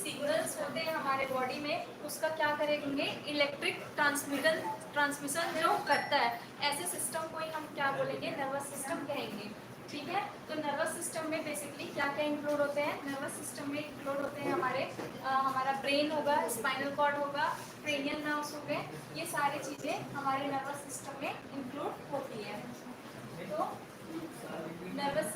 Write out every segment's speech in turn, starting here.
Signals होते हैं हमारे बॉडी में, उसका क्या करेंगे, इलेक्ट्रिक ट्रांसमिशन जो करता है, ऐसे सिस्टम को ही हम क्या बोलेंगे, नर्वस सिस्टम कहेंगे। ठीक है, तो नर्वस सिस्टम में बेसिकली क्या क्या इंक्लूड होते हैं, नर्वस सिस्टम में इंक्लूड होते हैं हमारा ब्रेन होगा, स्पाइनल कॉर्ड होगा, क्रेनियल नर्व्स हो गए, ये सारी चीज़ें हमारे नर्वस सिस्टम में इंक्लूड होती है। तो नर्वस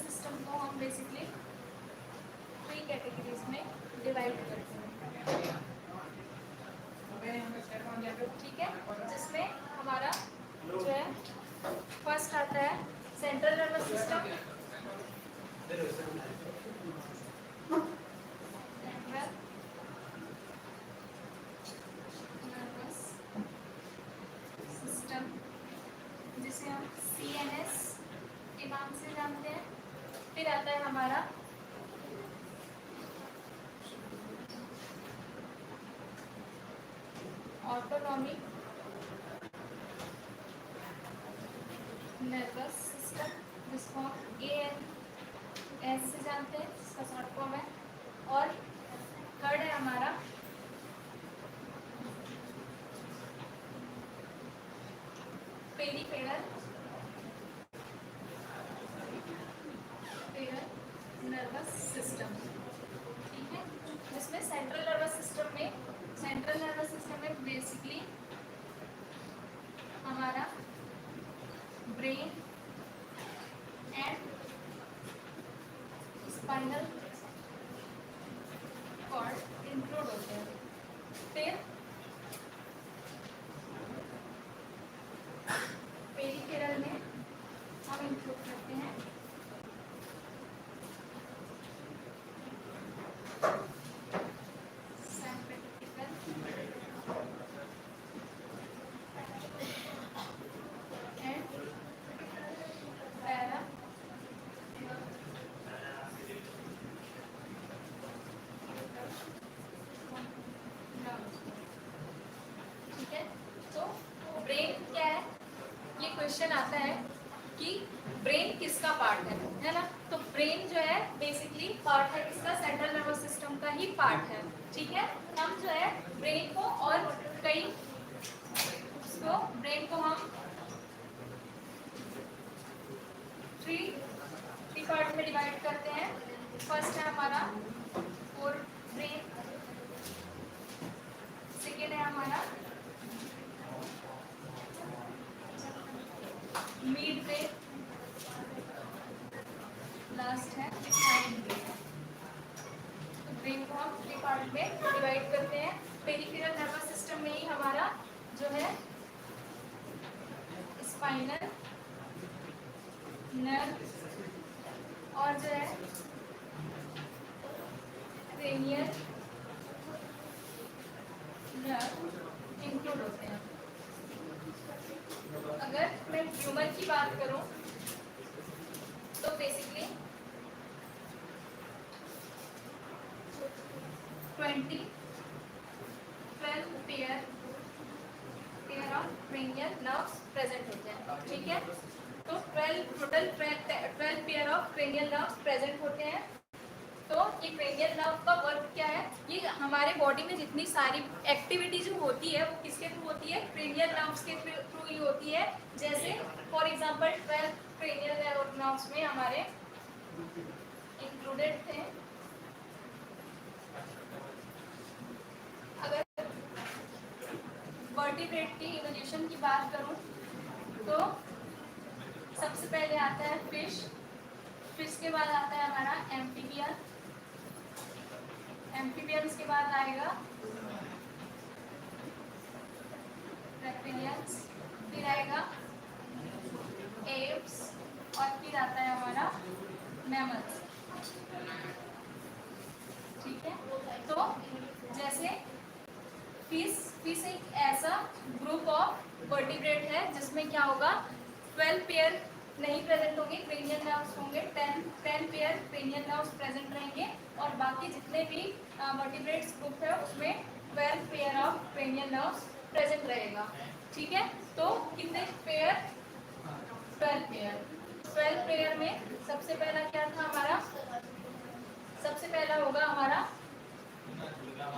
सिस्टम को हम बेसिकली 3 कैटेगरीज में डिवाइड करते हैं। ठीक है, जिसमें हमारा जो है फर्स्ट आता है central nervous system, nervous system जिसे हम CNS के नाम से जानते हैं। फिर आता है हमारा ऑटोनॉमिक नर्वस सिस्टम, जिसको हम ANS से जानते हैं, इसका शॉर्ट फॉर्म है। और थर्ड है हमारा पेरिफेरल नर्वस सिस्टम। ठीक है, जिसमें सेंट्रल नर्वस सिस्टम में बेसिकली हमारा brain and spinal cord include होते हैं। फिर पेरिफेरल में हम इंक्लूड करते हैं क्वेश्चन आता है कि ब्रेन किसका पार्ट है ना। तो ब्रेन जो है बेसिकली पार्ट है किसका, सेंट्रल नर्वस सिस्टम का ही पार्ट है। ठीक है, हम जो है ब्रेन को और कई उसको ब्रेन को हम 3 पार्ट में डिवाइड करते हैं। फर्स्ट है हमारा फोर ब्रेन, सेकेंड है हमारा मिड ब्रेन, लास्ट है हाइंड ब्रेन। तो ब्रेन को हम 3 पार्ट में डिवाइड करते हैं। पेरिफेरल नर्वस सिस्टम में ही हमारा जो है स्पाइनल नर्व और जो है क्रेनियल नर्व इंक्लूड होते हैं। अगर मैं ह्यूमन की बात करूं तो basically 12 pair of cranial nerves present होते हैं। ठीक है, तो 12 pair of cranial nerves present होते हैं। तो ये क्रेनियल नर्व का वर्क क्या है, ये हमारे बॉडी में जितनी सारी एक्टिविटी जो होती है वो किसके थ्रू होती है, क्रेनियल नर्व्स के थ्रू ही होती है। जैसे फॉर एग्जांपल 12 क्रेनियल नर्व्स में हमारे इंक्लूडेड थे, अगर वर्टिब्रेट की इवोल्यूशन की बात करूं तो सबसे पहले आता है फिश, फिश के बाद आता है हमारा एम्फीबियन, एम्फीबियंस के बाद आएगा रेप्टिलियंस, फिर आएगा एप्स और फिर आता है हमारा मैमल्स। ठीक है, तो जैसे फिश एक ऐसा ग्रुप ऑफ वर्टिब्रेट है जिसमें क्या होगा, 12 पेयर नहीं प्रेजेंट होंगे, क्रेनियल नर्व्स होंगे, 10 पेयर क्रेनियल नर्व्स प्रेजेंट रहेंगे और बाकी जितने भी वर्टिब्रेट्स ग्रुप है उसमें 12 pair of cranial nerves present रहेगा। ठीक है, तो कितने पेयर? 12 पेयर। 12 पेयर में सबसे पहला क्या था हमारा? सबसे पहला होगा हमारा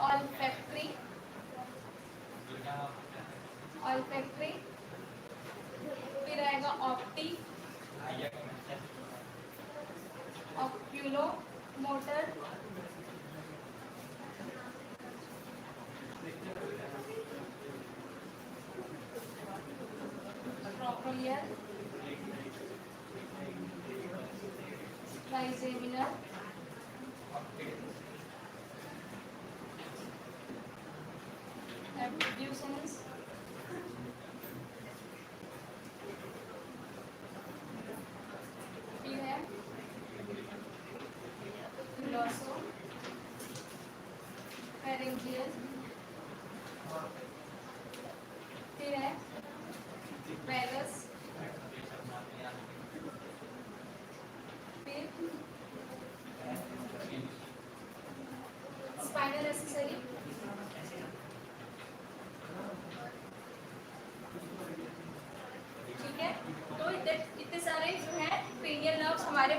ऑल्फैक्टरी, ऑल्फैक्टरी, फिर आएगा optic, ocular motor, trochlear, trigeminal, abducens, फिर है ग्लॉसो फेरेंजियल, फिर है वेगस, फिर स्पाइनल एक्सेसरी, ठीक है। तो इतने सारे जो है क्रेनियल नर्व्स हमारे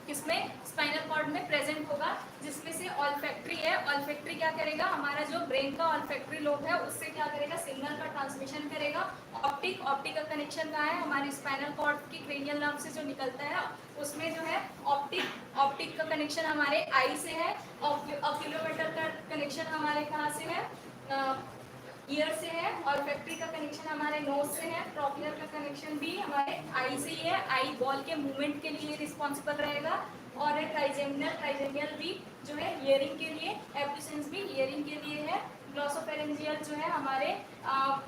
किसमें? स्पाइनल कॉर्ड में प्रेजेंट होगा, जिसमें से ऑल्फैक्टरी है। ऑल्फैक्टरी क्या करेगा? हमारा जो ब्रेन का ऑल्फैक्टरी लोब है उससे क्या करेगा? सिग्नल का ट्रांसमिशन करेगा। ऑप्टिक, ऑप्टिक का कनेक्शन कहाँ है? हमारे स्पाइनल कॉर्ड की क्रेनियल नर्व से जो निकलता है उसमें जो है ऑप्टिक, ऑप्टिक का कनेक्शन हमारे आई से है। ऑक्यूलोमीटर का कनेक्शन हमारे कहाँ से है? ईयर से है। और फैक्ट्री का कनेक्शन हमारे नोज से है। ट्रोक्लियर का कनेक्शन भी हमारे आई से ही है, आई बॉल के मूवमेंट के लिए रिस्पॉन्सिबल रहेगा। और है ट्राइजेमिनल, ट्राइजेमिनल भी जो है हियरिंग के लिए, एब्ड्यूसेंस भी हियरिंग के लिए है। ग्लॉसोफेरेंजियल जो है हमारे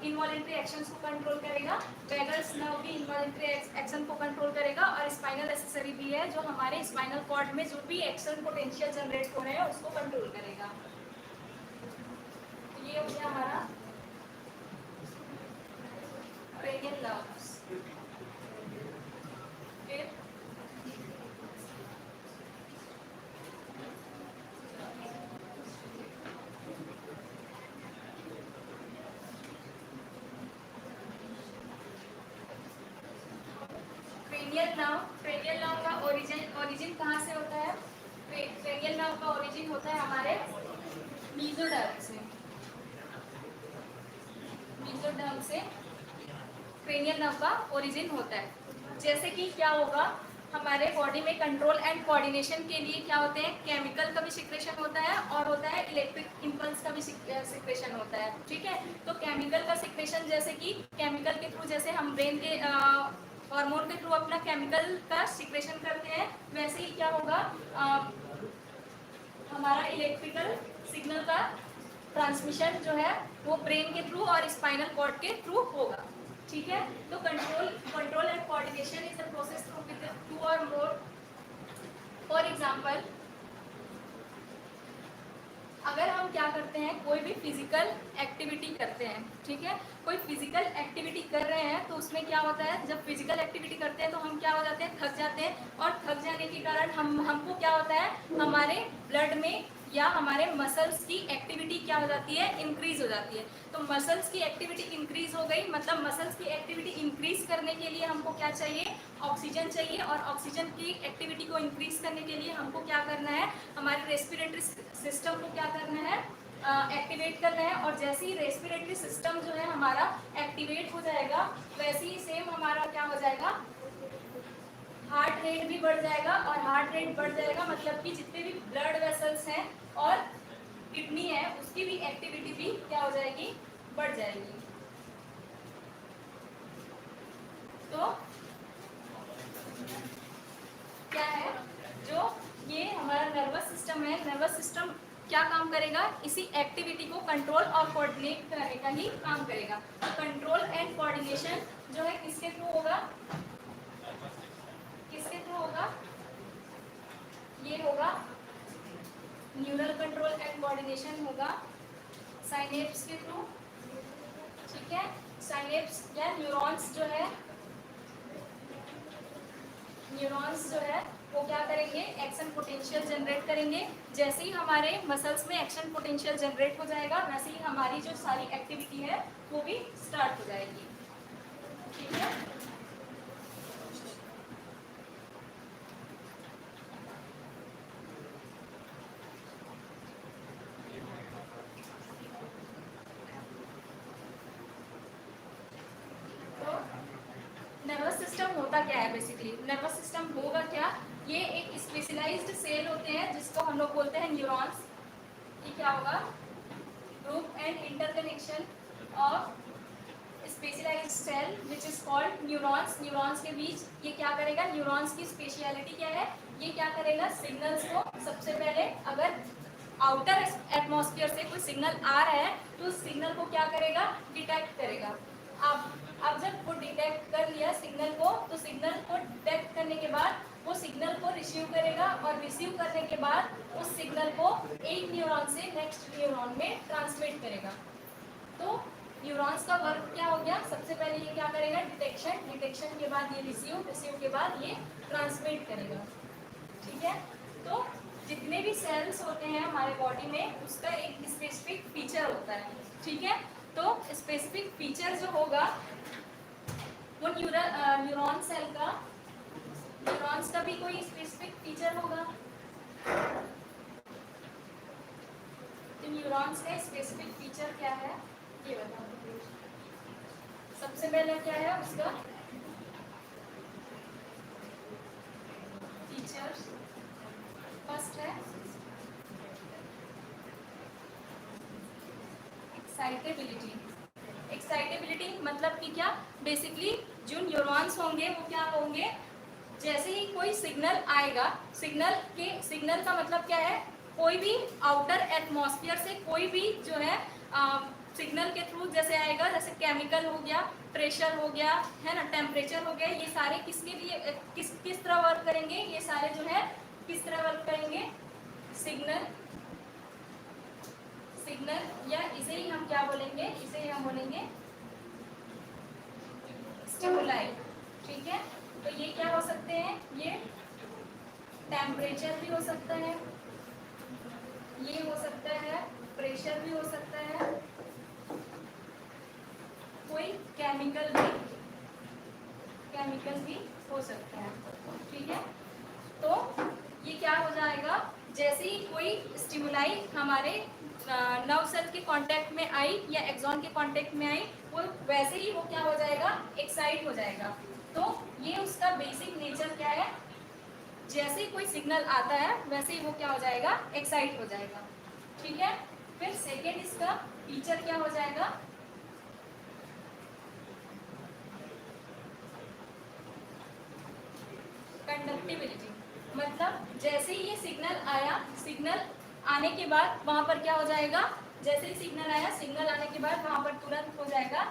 इनवॉलेंट्री एक्शंस को कंट्रोल करेगा। वेगस नर्व भी इनवॉलेंट्री एक्शन को कंट्रोल करेगा। और स्पाइनल एक्सेसरी भी है जो हमारे स्पाइनल कॉर्ड में जो भी एक्शन पोटेंशियल जनरेट हो रहे हैं उसको कंट्रोल करेगा। ये हो गया हमारा cranial nerves। फिर क्रेनियल नर्व, क्रेनियल नर्व का ओरिजिन कहाँ से होता है? क्रेनियल नर्व का ओरिजिन होता है हमारे मीजोडर्म से। मीजोडर्म से क्रेनियल नर्व का ओरिजिन होता है। जैसे कि क्या होगा हमारे बॉडी में कंट्रोल एंड कोऑर्डिनेशन के लिए क्या होते हैं? केमिकल का भी सिक्रेशन होता है और होता है इलेक्ट्रिक इंपल्स का भी सिक्रेशन होता है। ठीक है, तो केमिकल का सिक्रेशन जैसे कि केमिकल के थ्रू जैसे हम ब्रेन के हार्मोन के थ्रू अपना केमिकल का सिक्रेशन करते हैं, वैसे ही क्या होगा हमारा इलेक्ट्रिकल सिग्नल का ट्रांसमिशन जो है वो ब्रेन के थ्रू और स्पाइनल कॉर्ड के थ्रू होगा। ठीक है, तो control and coordination is the process through with two और मोर। फॉर एग्जांपल, अगर हम क्या करते हैं, कोई भी फिजिकल एक्टिविटी करते हैं, ठीक है, कोई फिजिकल एक्टिविटी कर रहे हैं तो उसमें क्या होता है? जब फिजिकल एक्टिविटी करते हैं तो हम क्या हो जाते हैं? थक जाते हैं। और थक जाने के कारण हमको क्या होता है? हमारे ब्लड में या हमारे मसल्स की एक्टिविटी क्या हो जाती है? इंक्रीज हो जाती है। तो मसल्स की एक्टिविटी इंक्रीज हो गई, मतलब मसल्स की एक्टिविटी इंक्रीज करने के लिए हमको क्या चाहिए? ऑक्सीजन चाहिए। और ऑक्सीजन की एक्टिविटी को इंक्रीज करने के लिए हमको क्या करना है? हमारे रेस्पिरेटरी सिस्टम को क्या करना है? एक्टिवेट करना है। और जैसे ही रेस्पिरेटरी सिस्टम जो है हमारा एक्टिवेट हो जाएगा, वैसे ही सेम हमारा क्या हो जाएगा? हार्ट रेट भी बढ़ जाएगा। और हार्ट रेट बढ़ जाएगा मतलब कि जितने भी ब्लड वेसल्स हैं और किडनी है उसकी भी एक्टिविटी भी क्या हो जाएगी? बढ़ जाएगी। तो क्या है, जो ये हमारा नर्वस सिस्टम है, नर्वस सिस्टम क्या काम करेगा? इसी एक्टिविटी को कंट्रोल और कोऑर्डिनेट करने का ही काम करेगा। तो कंट्रोल एंड कोऑर्डिनेशन जो है किसके थ्रू होगा? किसके थ्रू होगा? ये होगा न्यूरल कंट्रोल एंड कोऑर्डिनेशन होगा साइनेप्स के थ्रू। ठीक है, साइनेप्स या न्यूरॉन्स जो है, न्यूरॉन्स जो है वो क्या करेंगे, एक्शन पोटेंशियल जनरेट करेंगे। जैसे ही हमारे मसल्स में एक्शन पोटेंशियल जनरेट हो जाएगा, वैसे ही हमारी जो सारी एक्टिविटी है वो भी स्टार्ट हो जाएगी। ठीक है, तो नर्वस सिस्टम होता क्या है बेसिकली, नर्वस सिस्टम होगा क्या, ये एक स्पेशलाइज्ड सेल होते हैं जिसको हम लोग बोलते हैं न्यूरॉन्स। ये क्या होगा, group and interconnection of specialised cell which is called neurons. Neurons के बीच ये क्या करेगा, न्यूरॉन्स की स्पेशलिटी क्या है, ये क्या करेगा, सिग्नल्स को सबसे पहले अगर आउटर एटमॉस्फेयर से कोई सिग्नल आ रहा है तो उस सिग्नल को क्या करेगा, डिटेक्ट करेगा। अब जब वो डिटेक्ट कर लिया सिग्नल को, तो सिग्नल को डिटेक्ट करने के बाद वो सिग्नल को रिसीव करेगा, और रिसीव करने के बाद उस सिग्नल को एक न्यूरॉन से नेक्स्ट न्यूरॉन में ट्रांसमिट करेगा। तो न्यूरॉन्स का वर्क क्या हो गया, सबसे पहले ये क्या करेगा, डिटेक्शन, डिटेक्शन के बाद ये रिसीव, रिसीव के बाद ये ट्रांसमिट करेगा। ठीक है, तो जितने भी सेल्स होते हैं हमारे बॉडी में उसका एक स्पेसिफिक फीचर होता है। ठीक है, तो स्पेसिफिक फीचर जो होगा वो न्यूरॉन सेल का, न्यूरॉन्स का भी कोई स्पेसिफिक फीचर होगा। तो न्यूरॉन्स का स्पेसिफिक फीचर क्या है ये बताओ। सबसे पहले क्या है उसका फीचर्स, फर्स्ट है एक्साइटेबिलिटी। एक्साइटेबिलिटी मतलब कि क्या, बेसिकली जो न्यूरॉन्स होंगे वो क्या होंगे, जैसे ही कोई सिग्नल आएगा, सिग्नल का मतलब क्या है, कोई भी आउटर एटमॉस्फेयर से कोई भी जो है सिग्नल के थ्रू जैसे आएगा, जैसे केमिकल हो गया, प्रेशर हो गया, है ना, टेम्परेचर हो गया, ये सारे किसके लिए किस तरह वर्क करेंगे, ये सारे जो है किस तरह वर्क करेंगे, सिग्नल या इसे ही हम क्या बोलेंगे, इसे ही हम बोलेंगे स्टिमुलाई। ठीक है, तो ये क्या हो सकते हैं, ये टेम्परेचर भी हो सकता है, ये हो सकता है प्रेशर भी हो सकता है, कोई केमिकल भी हो सकता है। ठीक है, तो ये क्या हो जाएगा, जैसे ही कोई स्टिमुलाई हमारे नर्व सेल के कांटेक्ट में आई या एक्सॉन के कांटेक्ट में आई, वो वैसे ही वो क्या हो जाएगा, एक्साइट हो जाएगा। तो ये उसका बेसिक नेचर क्या है, जैसे ही कोई सिग्नल आता है वैसे ही वो क्या हो जाएगा, एक्साइट हो जाएगा। ठीक है, फिर सेकेंड इसका फीचर क्या हो जाएगा, कंडक्टिविटी। मतलब जैसे ही ये सिग्नल आया, सिग्नल आने के बाद वहां पर क्या हो जाएगा, जैसे ही सिग्नल आया, सिग्नल आने के बाद वहां पर तुरंत हो जाएगा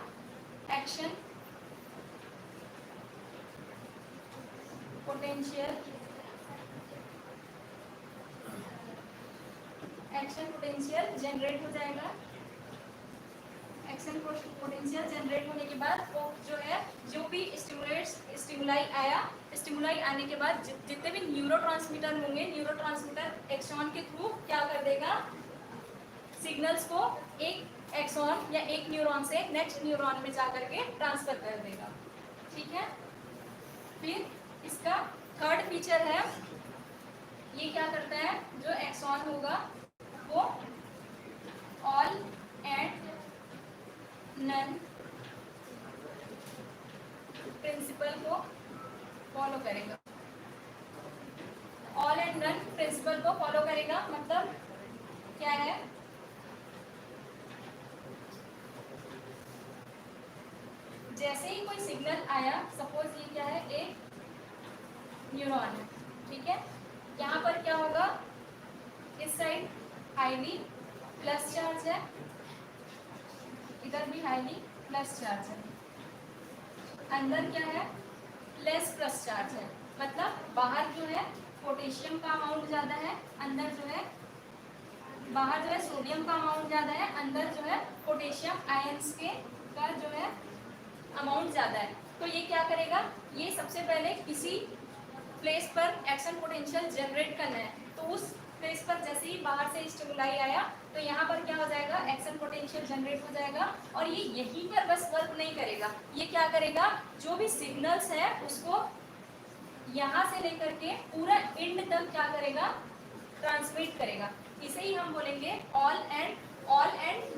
action potential, action potential generate हो जाएगा। एक्शन पोटेंशियल जनरेट होने के बाद वो जो है, जो भी स्टिमुलाई आया, स्टिमुलाई आने के बाद जितने भी न्यूरोट्रांसमीटर होंगे, न्यूरोट्रांसमीटर एक्सॉन के थ्रू क्या कर देगा, सिग्नल्स को एक एक्सॉन या एक न्यूरॉन से नेक्स्ट न्यूरॉन में जाकर के ट्रांसफर कर देगा। ठीक है, फिर इसका थर्ड फीचर है, ये क्या करता है, जो एक्सॉन होगा वो ऑल एंड नन प्रिंसिपल को फॉलो करेगा। ऑल एंड नन प्रिंसिपल को फॉलो करेगा मतलब क्या है, जैसे ही कोई सिग्नल आया, सपोज ये क्या है, एक न्यूरॉन है। ठीक है, यहाँ पर क्या होगा, इस साइड हाईली प्लस चार्ज है, इधर भी हाईली प्लस चार्ज है, अंदर क्या है, लेस प्लस चार्ज है। मतलब बाहर जो है पोटेशियम का अमाउंट ज़्यादा है, अंदर जो है, बाहर जो है सोडियम का अमाउंट ज़्यादा है, अंदर जो है पोटेशियम आयंस के का जो है अमाउंट ज़्यादा है। तो ये क्या करेगा, ये सबसे पहले किसी प्लेस पर एक्शन पोटेंशियल जनरेट करना है, तो उस प्लेस पर जैसे ही बाहर से स्टिमुलाई आया तो यहाँ पर क्या हो जाएगा, एक्शन पोटेंशियल जनरेट हो जाएगा। और ये यहीं पर बस वर्क नहीं करेगा, ये क्या करेगा, जो भी सिग्नल्स है उसको यहाँ से लेकर के पूरा एंड तक क्या करेगा, ट्रांसमिट करेगा। इसे ही हम बोलेंगे ऑल एंड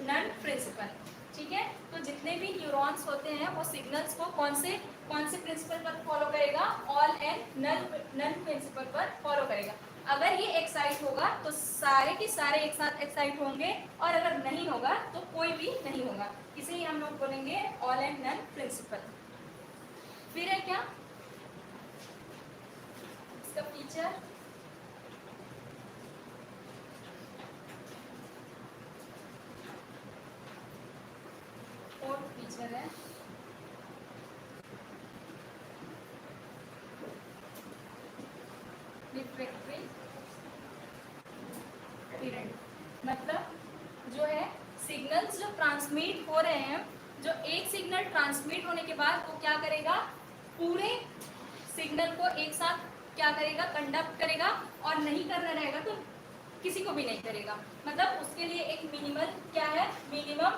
नन प्रिंसिपल। ठीक है, तो जितने भी न्यूरॉन्स होते हैं वो सिग्नल्स को कौन से प्रिंसिपल पर फॉलो करेगा, ऑल एंड नन प्रिंसिपल पर फॉलो करेगा। अगर ये एक्साइट होगा तो सारे के सारे एक साथ एक्साइट होंगे, और अगर नहीं होगा तो कोई भी नहीं होगा। इसे ही हम लोग बोलेंगे ऑल एंड नन प्रिंसिपल। फिर है क्या इसका फीचर, फोर्थ फीचर है रिफ्रैक्टरी पीरियड। मतलब जो है सिग्नल्स जो ट्रांसमिट हो रहे हैं, जो एक सिग्नल ट्रांसमिट होने के बाद वो क्या करेगा, पूरे सिग्नल को एक साथ क्या करेगा, कंडक्ट करेगा, और नहीं करना रहेगा तो किसी को भी नहीं करेगा। मतलब उसके लिए एक मिनिमल क्या है, मिनिमम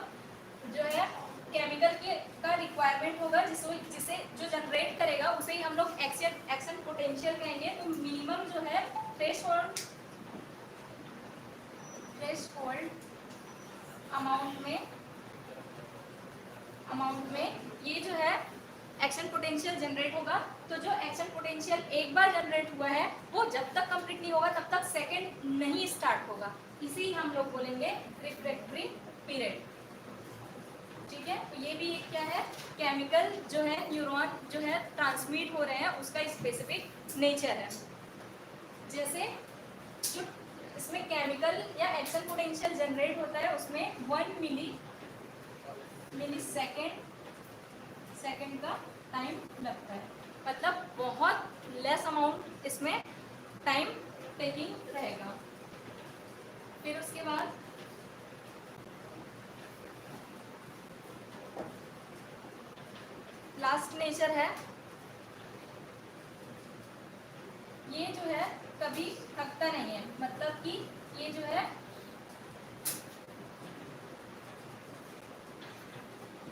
जो है केमिकल के का रिक्वायरमेंट होगा, जिसे जो जनरेट करेगा उसे ही हम लोग एक्शन पोटेंशियल कहेंगे। तो मिनिमम जो है थ्रेशोल्ड अमाउंट में ये जो है एक्शन पोटेंशियल जनरेट होगा। तो जो एक्शन पोटेंशियल एक बार जनरेट हुआ है वो जब तक कंप्लीट नहीं होगा तब तक सेकंड नहीं स्टार्ट होगा। इसी हम लोग बोलेंगे रिफ्रैक्टरी पीरियड। ठीक है, तो ये भी एक क्या है, केमिकल जो है न्यूरॉन जो है ट्रांसमिट हो रहे हैं उसका स्पेसिफिक नेचर है। जैसे जो इसमें केमिकल या एक्शन पोटेंशियल जनरेट होता है उसमें 1 मिली सेकेंड का टाइम लगता है। मतलब बहुत लेस अमाउंट इसमें टाइम टेकिंग रहेगा। फिर उसके बाद लास्ट नेचर है, ये जो है कभी थकता नहीं है। मतलब कि ये जो है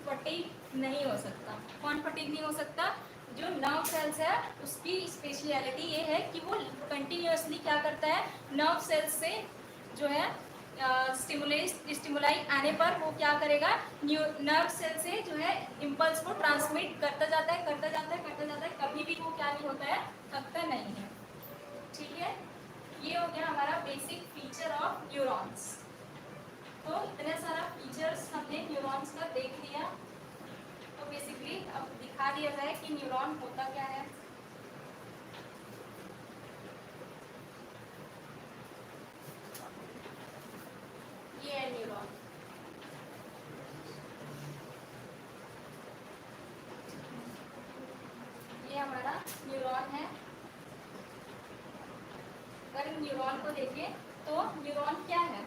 फटीग नहीं हो सकता। कौन फटीग नहीं हो सकता, जो नर्व सेल्स है उसकी स्पेशलिटी ये है कि वो कंटिन्यूअसली क्या करता है, नर्व सेल्स से जो है स्टिमुलाई आने पर वो क्या करेगा, नर्व सेल से जो है इम्पल्स को ट्रांसमिट करता जाता है। कभी भी वो क्या नहीं होता है, थकता नहीं है। ठीक है, ये हो गया हमारा बेसिक फीचर ऑफ न्यूरॉन्स। तो इतने सारा फीचर्स हमने न्यूरॉन्स का देख लिया। तो बेसिकली अब दिखा दिया जाए कि न्यूरॉन होता क्या है। ये है न्यूरॉन। ये हमारा न्यूरॉन है। अगर न्यूरॉन को देखें तो न्यूरॉन क्या है,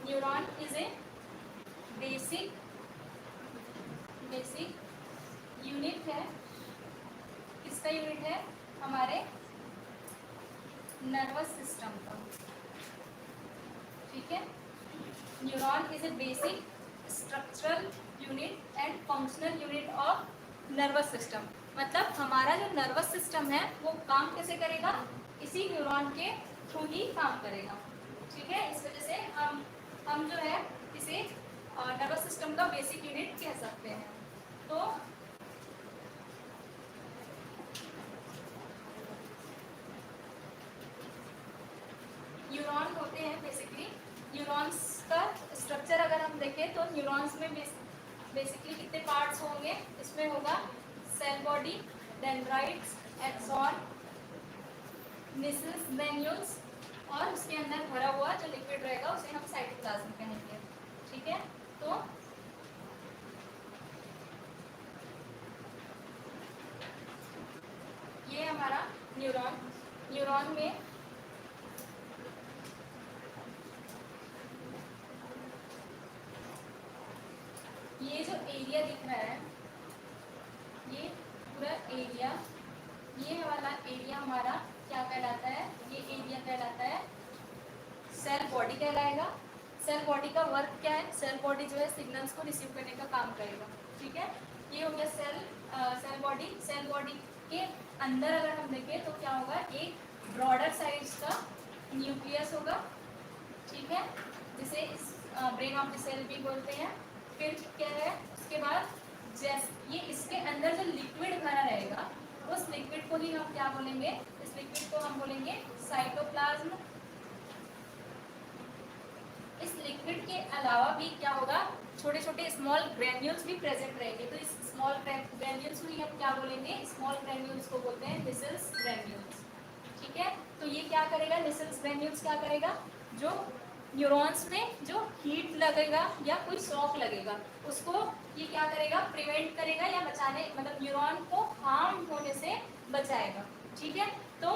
neuron is a basic unit है। किसका यूनिट है, हमारे नर्वस सिस्टम का। ठीक है, neuron is a basic structural unit and functional unit of nervous system. मतलब हमारा जो नर्वस सिस्टम है वो काम कैसे करेगा, इसी न्यूरॉन के थ्रू ही काम करेगा। ठीक है, इस वजह से हम जो है इसे नर्वस सिस्टम का बेसिक यूनिट कह सकते हैं। तो न्यूरॉन होते हैं बेसिकली, न्यूरॉन्स का स्ट्रक्चर अगर हम देखें तो न्यूरॉन्स में बेसिकली कितने पार्ट्स होंगे, इसमें होगा cell body, dendrites, axon, Nissl's, granules, और उसके अंदर भरा हुआ जो लिक्विड रहेगा उसे हम साइटोप्लाज्म कहेंगे। ठीक है, तो ये हमारा न्यूरॉन में ये जो एरिया दिख रहा है, ये पूरा एरिया ये वाला एरिया हमारा क्या कहलाता है, ये एरिया कहलाता है सेल बॉडी कहलाएगा। सेल बॉडी का वर्क क्या है, सेल बॉडी जो है सिग्नल्स को रिसीव करने का काम करेगा, ठीक है। ये हो गया सेल बॉडी। सेल बॉडी के अंदर अगर हम देखें तो क्या होगा, एक ब्रॉडर साइज का न्यूक्लियस होगा, ठीक है, जिसे ब्रेन ऑफ द सेल भी बोलते हैं। फिर क्या है, उसके बाद जैसे ये इसके अंदर जो लिक्विड भरा रहेगा, उस लिक्विड को ही हम क्या बोलेंगे, इस लिक्विड को हम बोलेंगे साइटोप्लाज्म। इस लिक्विड के अलावा भी क्या होगा, छोटे छोटे स्मॉल ग्रेन्यूल्स भी प्रेजेंट रहेंगे। तो इस स्मॉल ग्रेन्यूल्स को ही हम क्या बोलेंगे, स्मॉल ग्रेन्यूल्स को बोलते हैं निसल्स ग्रेन्यूल्स, ठीक है। तो ये क्या करेगा, निसल्स ग्रेन्यूल्स क्या करेगा, जो न्यूरॉन्स में जो हीट लगेगा या कोई शॉक लगेगा, उसको ये क्या करेगा, प्रिवेंट करेगा या बचाने, मतलब न्यूरॉन को हार्म होने से बचाएगा, ठीक है। तो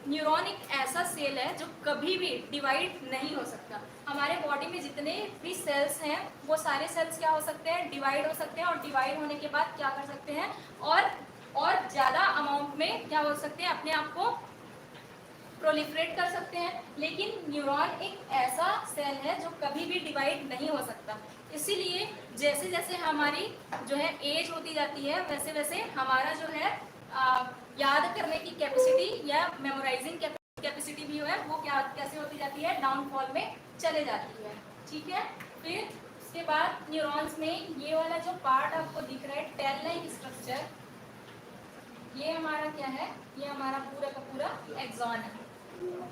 न्यूरॉन एक ऐसा सेल है जो कभी भी डिवाइड नहीं हो सकता। हमारे बॉडी में जितने भी सेल्स हैं वो सारे सेल्स क्या हो सकते हैं, डिवाइड हो सकते हैं, और डिवाइड होने के बाद क्या कर सकते हैं, और ज़्यादा अमाउंट में क्या हो सकते हैं, अपने आप को प्रोलिफरेट कर सकते हैं। लेकिन न्यूरॉन एक ऐसा सेल है जो कभी भी डिवाइड नहीं हो सकता। इसीलिए जैसे जैसे हमारी जो है एज होती जाती है, वैसे वैसे हमारा जो है याद करने की कैपेसिटी या मेमोराइजिंग कैपेसिटी भी है वो क्या कैसे होती जाती है, डाउनफॉल में चले जाती है, ठीक है। फिर उसके बाद न्यूरॉन्स में ये वाला जो पार्ट आपको दिख रहा है टेल लाइक स्ट्रक्चर, ये हमारा क्या है, ये हमारा पूरा का पूरा एक्सॉन है।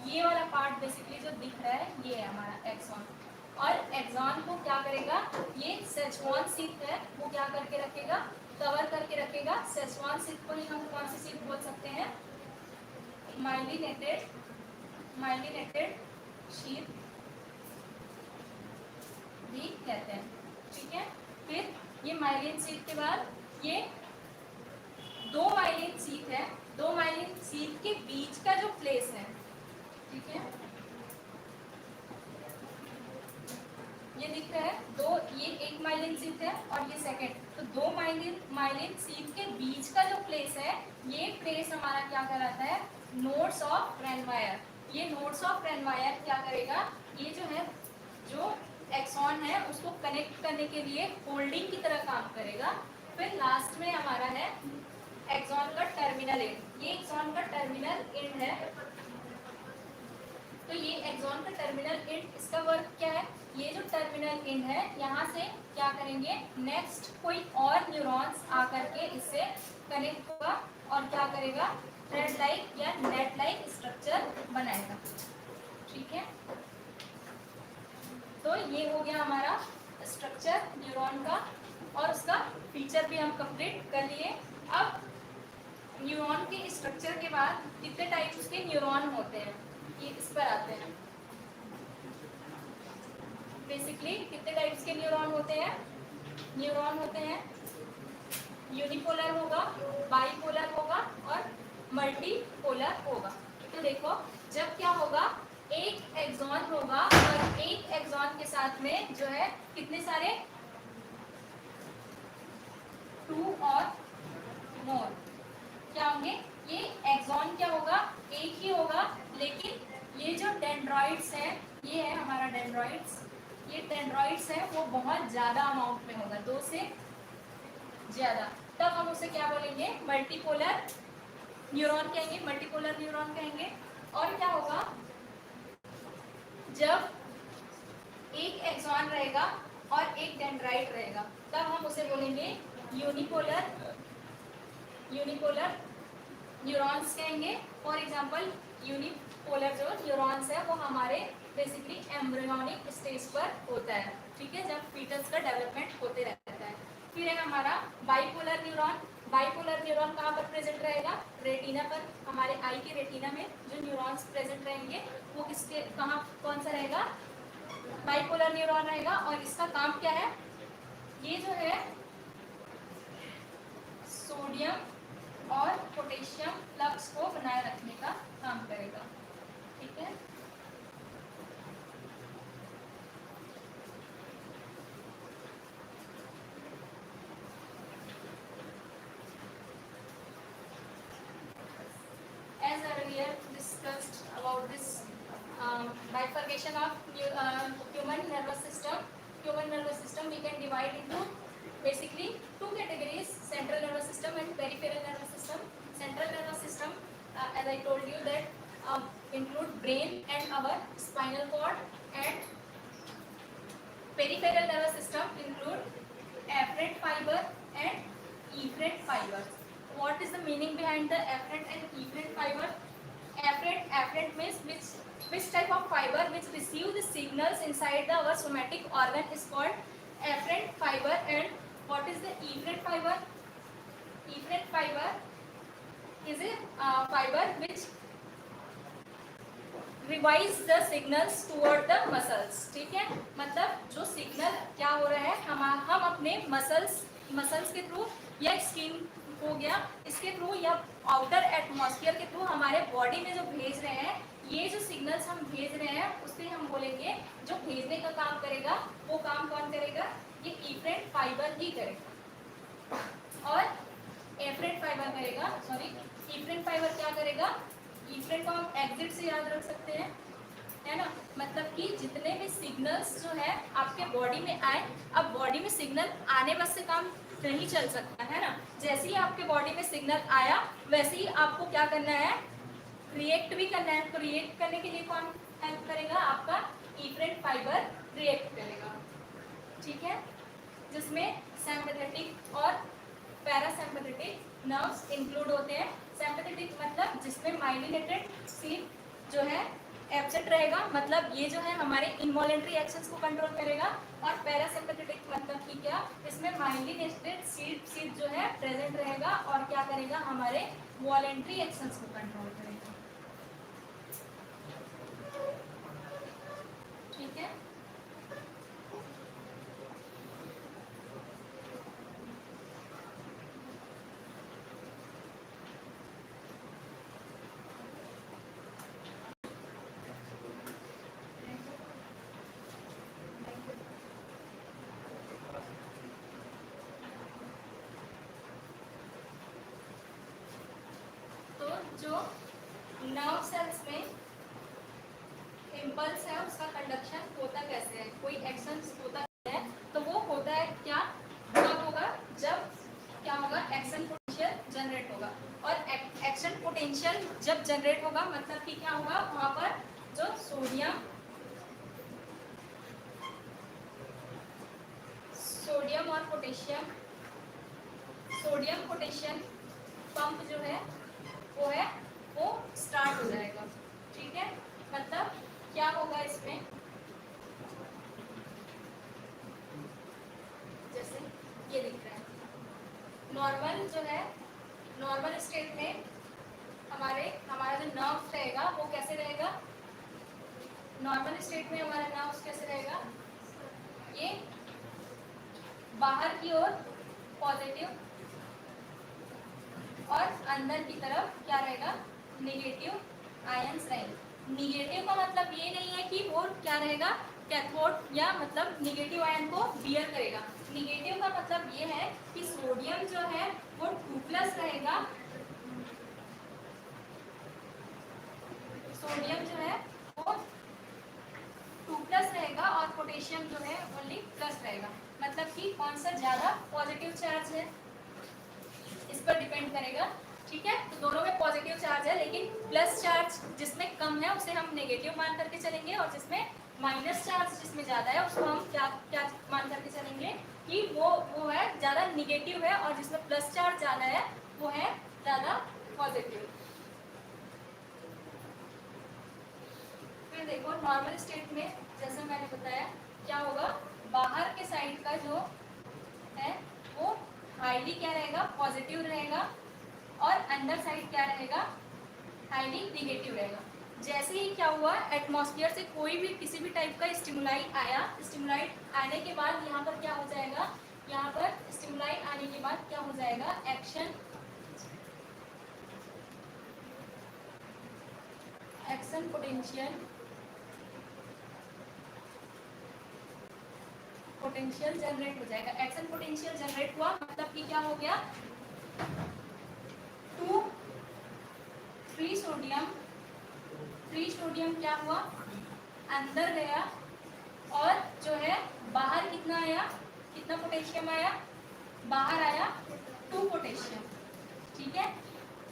ये वाला पार्ट बेसिकली जो दिख रहा है ये है हमारा एक्सॉन। और एक्सॉन को क्या करेगा, ये सेचुआन सीथ है, वो क्या करके रखेगा, कवर करके रखेगा। सेचुआन सीथ को ही हम कौन सी सीथ बोल सकते हैं, माइलिनेटेड शीथ भी कहते हैं, ठीक है। फिर ये माइलिन सीथ के बाद ये दो माइलिन सीथ है, दो माइलिन सीथ के बीच का जो प्लेस है, ठीक है, ये दिख रहा है दो, ये एक माइलिन सीथ है और ये सेकंड, तो दो माइलिन सीथ के बीच का जो प्लेस है, ये प्लेस हमारा क्या कहलाता है, नोड्स ऑफ रेनवायर। ये नोड्स ऑफ रेनवायर क्या करेगा, ये जो है जो एक्सॉन है उसको कनेक्ट करने के लिए होल्डिंग की तरह काम करेगा। फिर लास्ट में हमारा है एक्सॉन का टर्मिनल एंड, ये एक्सॉन का टर्मिनल एंड है। तो ये एक्सॉन का टर्मिनल एंड, इसका वर्क क्या है, ये जो टर्मिनल एंड है यहाँ से क्या करेंगे, नेक्स्ट कोई और न्यूरॉन्स आकर के इससे कनेक्ट होगा और क्या करेगा, थ्रेड लाइक या नेट लाइक स्ट्रक्चर बनाएगा, ठीक है। तो ये हो गया हमारा स्ट्रक्चर न्यूरॉन का, और उसका फीचर भी हम कंप्लीट कर लिए। अब न्यूरॉन के स्ट्रक्चर के बाद कितने टाइप्स के न्यूरॉन होते हैं, ये इस पर आते हैं। बेसिकली कितने टाइप्स के न्यूरॉन होते हैं, न्यूरॉन होते हैं यूनिपोलर होगा, बाईपोलर होगा और मल्टीपोलर होगा। तो देखो जब क्या होगा, एक एक्सॉन होगा और एक एक्सॉन के साथ में जो है कितने सारे, 2 और मोर क्या होंगे, ये एक्सॉन क्या होगा, एक ही होगा, लेकिन ये जो डेंड्रॉइड्स हैं, ये है हमारा डेंड्रॉइड्स, ये डेंड्रॉइड्स है वो बहुत ज़्यादा अमाउंट में होगा, 2 से ज़्यादा, तब हम उसे क्या बोलेंगे, मल्टीपोलर न्यूरॉन कहेंगे, मल्टीपोलर न्यूरॉन कहेंगे। और क्या होगा, जब एक एक्सॉन रहेगा और एक डेंड्राइट रहेगा, तब हम उसे बोलेंगे यूनिपोलर न्यूरॉन्स कहेंगे। फॉर एग्जांपल यूनिपोलर जो न्यूरॉन्स है वो हमारे बेसिकली एम्ब्रियोनिक स्टेज पर होता है, ठीक है, जब फीटस का डेवलपमेंट होते रहता है। फिर है हमारा बाईपोलर न्यूरॉन। बाईपोलर न्यूरॉन कहाँ पर प्रेजेंट रहेगा, रेटिना पर, हमारे आई के रेटिना में जो न्यूरॉन्स प्रेजेंट रहेंगे वो किसके कहाँ कौन सा रहेगा, बाईपोलर न्यूरॉन रहेगा। और इसका काम क्या है, ये जो है सोडियम और पोटेशियम फ्लक्स को बनाए रखने का काम करेगा, ठीक है। bifurcation of human nervous system. Human nervous system we can divide into basically two categories: central nervous system and peripheral nervous system. Central nervous system, as I told you, that include brain and our spinal cord, and peripheral nervous system include afferent fiber and efferent fiber. What is the meaning behind the afferent and efferent fiber? Afferent means which type of fiber which receive the signals inside the our somatic organ is called afferent fiber. And what is the efferent fiber? Efferent fiber is a fiber which revise the signals toward the muscles. ठीक है, मतलब जो signal क्या हो रहा है, हम अपने मसल्स के थ्रू या स्किन हो गया इसके थ्रू या आउटर एटमॉस्फेयर के थ्रू हमारे बॉडी में जो भेज रहे हैं, ये जो सिग्नल्स हम भेज रहे हैं उससे हम बोलेंगे जो भेजने का काम करेगा वो काम कौन करेगा? ये इफरेंट फाइबर ही करेगा. और एफरेंट फाइबर करेगा, सॉरी इफरेंट फाइबर क्या करेगा? इफरेंट को हम एग्जिट से याद रख सकते हैं, है ना. मतलब कि जितने भी सिग्नल्स जो है आपके बॉडी में आए, अब बॉडी में सिग्नल आने बस से काम नहीं चल सकता है ना. जैसे ही आपके बॉडी में सिग्नल आया वैसे ही आपको क्या करना है? रिएक्ट भी करना है. तो रिएक्ट करने के लिए कौन हेल्प करेगा? आपका इफरेंट फाइबर रिएक्ट करेगा. ठीक है, जिसमें सिंपैथेटिक और पैरासिम्पैथेटिक नर्व्स इंक्लूड होते हैं. सिंपैथेटिक मतलब जिसमें माइलिनेटेड स्लीप जो है एब्सेंट रहेगा, मतलब ये जो है हमारे इनवॉलेंट्री एक्शंस को कंट्रोल करेगा. और पैरासिम्पैथेटिक मतलब कि क्या? इसमें माइलिनेटेड स्लीप जो है प्रेजेंट रहेगा और क्या करेगा? हमारे वॉलेंट्री एक्शंस को कंट्रोल करेगा. ठीक है, जो नर्व सेल्स में इम्पल्स है उसका कंडक्शन होता कैसे है, कोई एक्शन होता है, तो वो होता है क्या? कब होगा? जब क्या होगा? एक्शन पोटेंशियल जनरेट होगा. और एक्शन पोटेंशियल जब जनरेट होगा मतलब कि क्या होगा? वहाँ पर जो सोडियम और सोडियम पोटेशियम पंप जो है वो स्टार्ट हो जाएगा. ठीक है, मतलब क्या होगा इसमें? जैसे ये दिख रहा है, नॉर्मल जो है, नॉर्मल स्टेट में हमारा जो नर्व रहेगा वो कैसे रहेगा? नॉर्मल स्टेट में हमारा नर्व कैसे रहेगा? ये बाहर की ओर पॉजिटिव और अंदर की तरफ क्या रहेगा? नेगेटिव आयंस रहेंगे. नेगेटिव का मतलब ये नहीं है कि वो क्या रहेगा? कैथोड या मतलब नेगेटिव आयन को बियर करेगा. नेगेटिव का मतलब ये है कि सोडियम जो है वो 2+ रहेगा, सोडियम जो है वो 2+ रहेगा और पोटेशियम जो है ओनली प्लस रहेगा. मतलब कि कौन सा ज़्यादा पॉजिटिव चार्ज है इस पर डिपेंड करेगा. ठीक है, तो दोनों में पॉजिटिव चार्ज है, लेकिन प्लस चार्ज जिसमें कम है उसे हम नेगेटिव मान करके चलेंगे, और जिसमें माइनस चार्ज जिसमें ज़्यादा है उसको हम क्या मान करके चलेंगे कि वो है ज़्यादा निगेटिव है, और जिसमें प्लस चार्ज ज़्यादा है वो है ज़्यादा पॉजिटिव. फिर देखो नॉर्मल स्टेट में जैसे मैंने बताया क्या होगा? बाहर के साइड का जो है वो हाईली क्या रहेगा? पॉजिटिव रहेगा, और अंदर साइड क्या रहेगा? हाईली निगेटिव रहेगा. जैसे ही क्या हुआ? एटमॉस्फेयर से कोई भी किसी भी टाइप का स्टिमुलाई आया, स्टिमुलाई आने के बाद यहाँ पर क्या हो जाएगा? यहाँ पर स्टिमुलाई आने के बाद क्या हो जाएगा? एक्शन पोटेंशियल जनरेट हो जाएगा. एक्शन पोटेंशियल जनरेट हुआ मतलब कि क्या हो गया? 3 सोडियम क्या हुआ? अंदर गया और जो है बाहर कितना आया, कितना पोटेशियम आया, बाहर आया 2 पोटेशियम, ठीक है।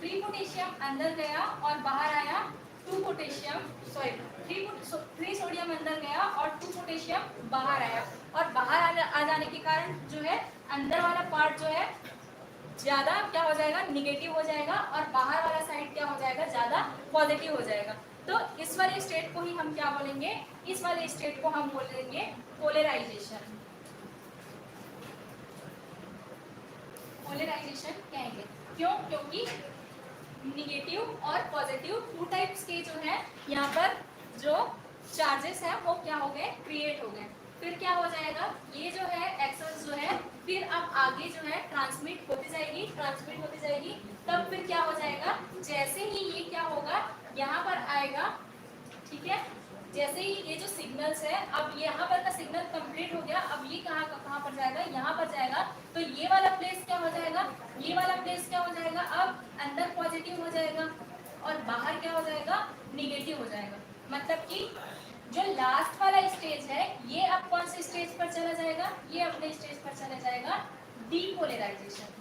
3 पोटेशियम अंदर गया और बाहर आया 2 पोटेशियम, सॉरी 3 सोडियम अंदर गया और 2 पोटेशियम बाहर आया। और बाहर आ जाने के कारण जो है अंदर वाला पार्ट जो है ज्यादा क्या हो जाएगा, निगेटिव हो जाएगा, और बाहर वाला साइड क्या हो जाएगा, ज्यादा पॉजिटिव हो जाएगा। तो इस वाले स्टेट को ही हम क्या बोलेंगे, इस वाले स्टेट को हम बोलेंगे पोलराइजेशन। पोलराइजेशन कहेंगे, क्यों? क्योंकि निगेटिव और पॉजिटिव 2 टाइप्स के जो है यहाँ पर जो चार्जेस हैं वो क्या हो गए, क्रिएट हो गए। फिर क्या हो जाएगा, ये जो है एक्सेस जो है फिर अब आगे जो है ट्रांसमिट होती जाएगी, ट्रांसमिट होती जाएगी। तब फिर क्या हो जाएगा, जैसे ही ये क्या होगा यहाँ पर आएगा, ठीक है, जैसे ही ये जो सिग्नल्स है, अब यहाँ पर का सिग्नल कंप्लीट हो गया, अब ये कहाँ पर जाएगा, यहाँ पर जाएगा। तो ये वाला प्लेस क्या हो जाएगा, ये वाला प्लेस क्या हो जाएगा, अब अंदर पॉजिटिव हो जाएगा और बाहर क्या हो जाएगा, निगेटिव हो जाएगा। मतलब कि जो लास्ट वाला स्टेज है ये अब कौन से स्टेज पर चला जाएगा, ये अपने स्टेज पर चला जाएगा डीपोलराइजेशन।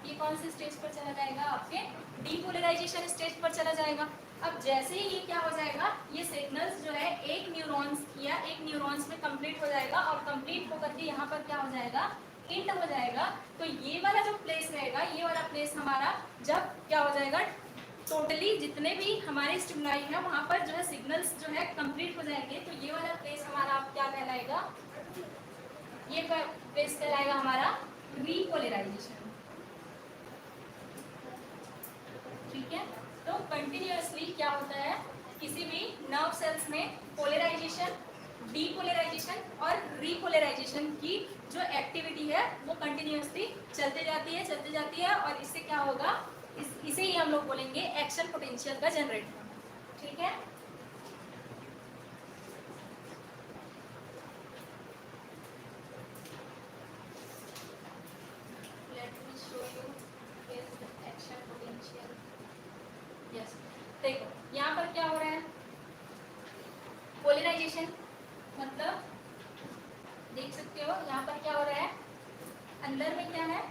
ये कौन से स्टेज पर चला जाएगा, आपके डीपोलराइजेशन स्टेज पर चला जाएगा। अब जैसे ही ये क्या हो जाएगा, ये सिग्नल्स जो है एक न्यूरॉन्स या एक न्यूरॉन्स में कंप्लीट हो जाएगा और कंप्लीट होकर के यहाँ पर क्या हो जाएगा, इंट हो जाएगा। तो ये वाला जो प्लेस रहेगा, ये वाला प्लेस हमारा जब क्या हो जाएगा, टोटली जितने भी हमारे स्टिमुलाई है वहाँ पर जो है सिग्नल्स जो है कंप्लीट हो जाएंगे। तो ये वाला प्लेस हमारा क्या कहलाएगा, ये प्लेस कहलाएगा हमारा रीपोलराइजेशन, ठीक है। तो कंटिन्यूअसली क्या होता है, किसी भी नर्व सेल्स में पोलराइजेशन, डीपोलराइजेशन और रीपोलराइजेशन की जो एक्टिविटी है वो कंटिन्यूअसली चलती जाती है और इससे क्या होगा, इसे ही हम लोग बोलेंगे एक्शन पोटेंशियल का जनरेट होना, ठीक है। Let me show you action potential. Yes, देखो यहाँ पर क्या हो रहा है, पोलराइजेशन मतलब देख सकते हो यहाँ पर क्या हो रहा है, अंदर में क्या है,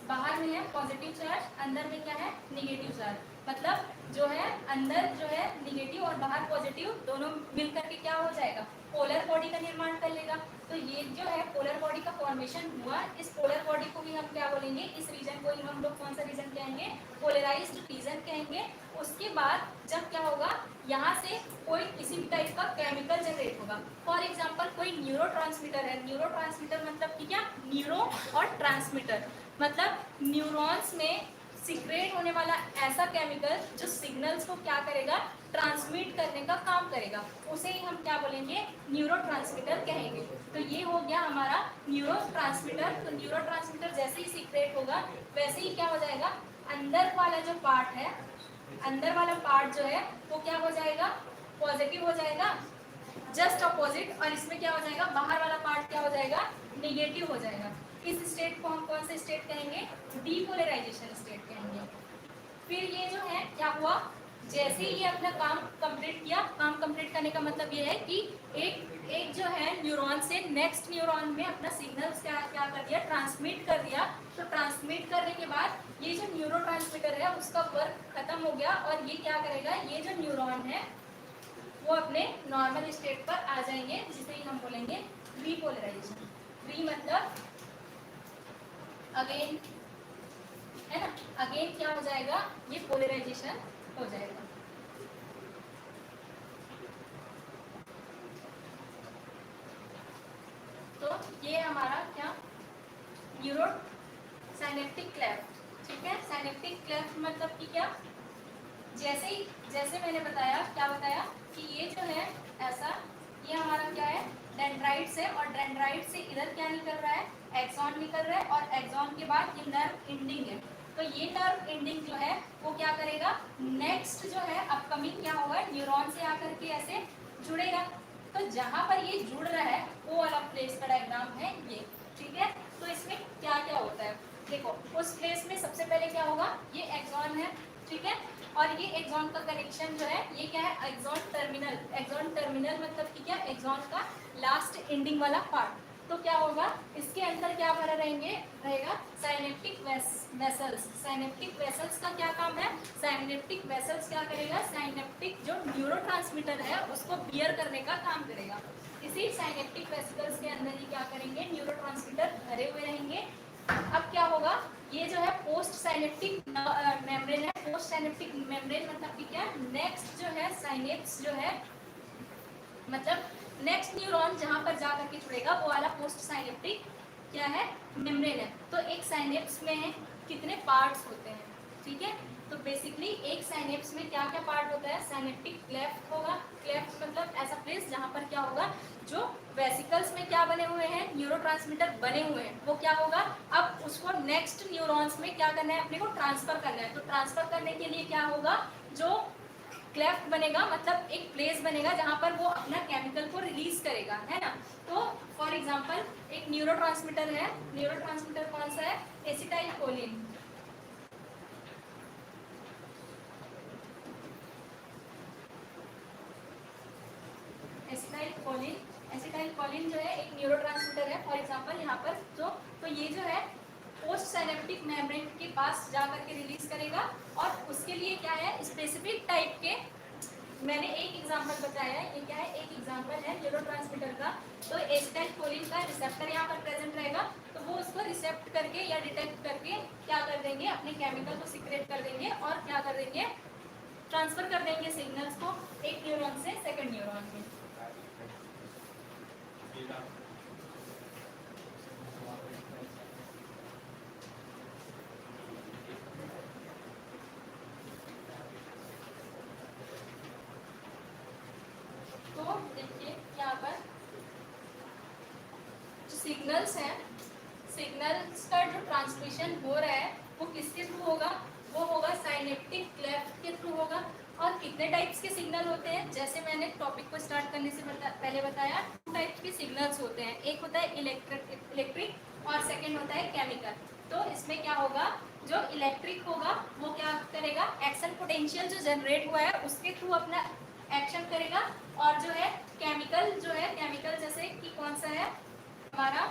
बाहर में है पॉजिटिव चार्ज, अंदर में क्या है, निगेटिव चार्ज। मतलब जो है अंदर जो है निगेटिव और बाहर पॉजिटिव दोनों मिलकर के क्या हो जाएगा, पोलर बॉडी का निर्माण कर लेगा। तो ये जो है पोलर बॉडी का फॉर्मेशन हुआ, इस पोलर बॉडी को भी हम क्या बोलेंगे, इस रीजन को ही हम लोग कौन सा रीजन कहेंगे, पोलराइज्ड रीजन कहेंगे। उसके बाद जब क्या होगा, यहाँ से कोई किसी भी टाइप का केमिकल जनरेट होगा। फॉर एग्जाम्पल कोई न्यूरोट्रांसमीटर है, न्यूरोट्रांसमीटर मतलब कि क्या, न्यूरो और ट्रांसमीटर मतलब न्यूरॉन्स में सीक्रेट होने वाला ऐसा केमिकल जो सिग्नल्स को क्या करेगा, ट्रांसमिट करने का काम करेगा, उसे ही हम क्या बोलेंगे, न्यूरोट्रांसमीटर कहेंगे। तो ये हो गया हमारा न्यूरोट्रांसमीटर। तो न्यूरोट्रांसमीटर जैसे ही सीक्रेट होगा वैसे ही क्या हो जाएगा, अंदर वाला जो पार्ट है, अंदर वाला पार्ट जो है वो क्या हो जाएगा, पॉजिटिव हो जाएगा, जस्ट अपोजिट। और इसमें क्या हो जाएगा, बाहर वाला पार्ट क्या हो जाएगा, निगेटिव हो जाएगा। इस स्टेट को हम कौन से स्टेट कहेंगे, डीपोलराइजेशन स्टेट कहेंगे। फिर ये जो है क्या हुआ, जैसे ही ये अपना काम कंप्लीट किया, काम कंप्लीट करने का मतलब ये है कि एक जो है न्यूरॉन से नेक्स्ट न्यूरॉन में अपना सिग्नल्स क्या कर दिया, ट्रांसमिट कर दिया। तो ट्रांसमिट करने के बाद ये जो न्यूरोट्रांसमीटर है उसका वर्क खत्म हो गया और ये क्या करेगा, ये जो न्यूरॉन है वो अपने नॉर्मल स्टेट पर आ जाएंगे, जिसे ही हम बोलेंगे रीपोलराइजेशन। री मतलब अगेन, है ना, अगेन क्या हो जाएगा, ये पोलराइजेशन हो जाएगा। तो ये हमारा क्या, न्यूरो साइनेप्टिक क्लेफ्ट, ठीक है। साइनेप्टिक क्लेफ्ट मतलब कि क्या, जैसे मैंने बताया, क्या बताया कि ये जो है ऐसा, ये हमारा क्या है, डेंड्राइट्स है और डेंड्राइट से इधर क्या निकल रहा है, एक्सॉन निकल रहा है और एक्सॉन के बाद ये नर्व एंडिंग है। तो ये नर्व एंडिंग जो है वो क्या करेगा, नेक्स्ट जो है अपकमिंग क्या होगा, न्यूरॉन से आकर के ऐसे जुड़ेगा। तो जहाँ पर ये जुड़ रहा है वो वाला प्लेस का डायग्राम है ये, ठीक है। तो इसमें क्या क्या होता है, देखो उस प्लेस में सबसे पहले क्या होगा, ये एक्सॉन है, ठीक है। और ये एक्सॉन का कनेक्शन जो है ये क्या है, एक्सॉन टर्मिनल। एक्सॉन टर्मिनल मतलब कि क्या, एक्सॉन का लास्ट एंडिंग वाला पार्ट। तो क्या होगा, इसके अंदर क्या भरा रहेगा साइनेप्टिक वेसल्स। साइनेप्टिक वेसल्स का क्या काम है, साइनेप्टिक वेसल्स क्या करेगा, साइनेप्टिक जो न्यूरोट्रांसमीटर है उसको बियर करने का काम करेगा। इसी साइनेप्टिक वेसिकल्स के अंदर ही क्या करेंगे, न्यूरोट्रांसमीटर भरे हुए रहेंगे। अब क्या होगा, ये जो है पोस्ट साइनेप्टिक मेम्ब्रेन है। पोस्ट साइनेप्टिक मेम्ब्रेन मतलब कि क्या, नेक्स्ट जो है साइनेप्स जो है, मतलब नेक्स्ट न्यूरॉन जहां पर जा करके जुड़ेगा वो वाला पोस्ट साइनेप्टिक क्या है, मेम्ब्रेन है। तो एक साइनेप्स में कितने पार्ट्स होते हैं, ठीक है। तो बेसिकली एक साइनेप्स में क्या क्या पार्ट होता है, साइनेप्टिक क्लेफ्ट होगा। क्लेफ्ट मतलब ऐसा प्लेस जहां पर क्या होगा, जो वेसिकल्स में क्या बने हुए हैं, न्यूरोट्रांसमीटर बने हुए हैं, वो क्या होगा, अब उसको नेक्स्ट न्यूरॉन्स में क्या करना है, अपने को ट्रांसफर करना है। तो ट्रांसफर करने के लिए क्या होगा, जो क्लेफ्ट बनेगा मतलब एक प्लेस बनेगा जहां पर वो अपना केमिकल को रिलीज करेगा, है ना। तो फॉर एग्जांपल एक न्यूरोट्रांसमीटर है। न्यूरोट्रांसमीटर कौन सा है, acetyl choline. Acetyl choline, acetyl choline जो है एक न्यूरोट्रांसमीटर है। फॉर एग्जांपल यहाँ पर तो ये जो है पोस्ट साइनेप्टिक मेम्ब्रेन के पास जा करके रिलीज करेगा। और उसके लिए क्या है, स्पेसिफिक टाइप के, मैंने एक एग्जांपल बताया है, ये क्या है, एक एग्जांपल है न्यूरोट्रांसमीटर का। तो एसिटाइल कोलिन का रिसेप्टर यहाँ पर प्रेजेंट रहेगा, तो वो उसको रिसेप्ट करके या डिटेक्ट करके क्या कर देंगे, अपने केमिकल को सीक्रेट कर देंगे और क्या कर देंगे, ट्रांसफर कर देंगे सिग्नल्स को एक न्यूरॉन से सेकंड न्यूरॉन में। तो देखिए यहाँ पर जो सिग्नल्स हैं, सिग्नल्स का जो ट्रांसमिशन हो रहा है वो किसके थ्रू होगा, वो होगा साइनेप्टिक क्लेफ्ट के थ्रू होगा। और कितने टाइप्स के सिग्नल होते हैं, जैसे मैंने टॉपिक को स्टार्ट करने से पहले बताया, 2 टाइप्स के सिग्नल्स होते हैं। एक होता है इलेक्ट्रिक और सेकंड होता है केमिकल। तो इसमें क्या होगा, जो इलेक्ट्रिक होगा वो क्या करेगा, एक्शन पोटेंशियल जो जनरेट हुआ है उसके थ्रू अपना एक्शन करेगा। और जो है केमिकल, जो है केमिकल जैसे कि कौन सा है हमारा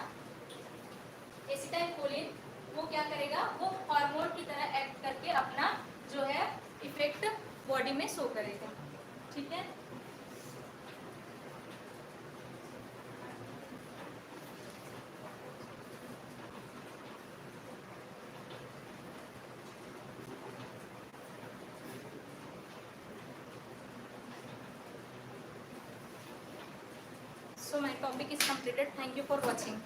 एसिटाइल कोलिन, वो क्या करेगा, वो हार्मोन की तरह एक्ट करके अपना जो है इफेक्ट बॉडी में शो करेगा, ठीक है। So my topic is completed. Thank you for watching.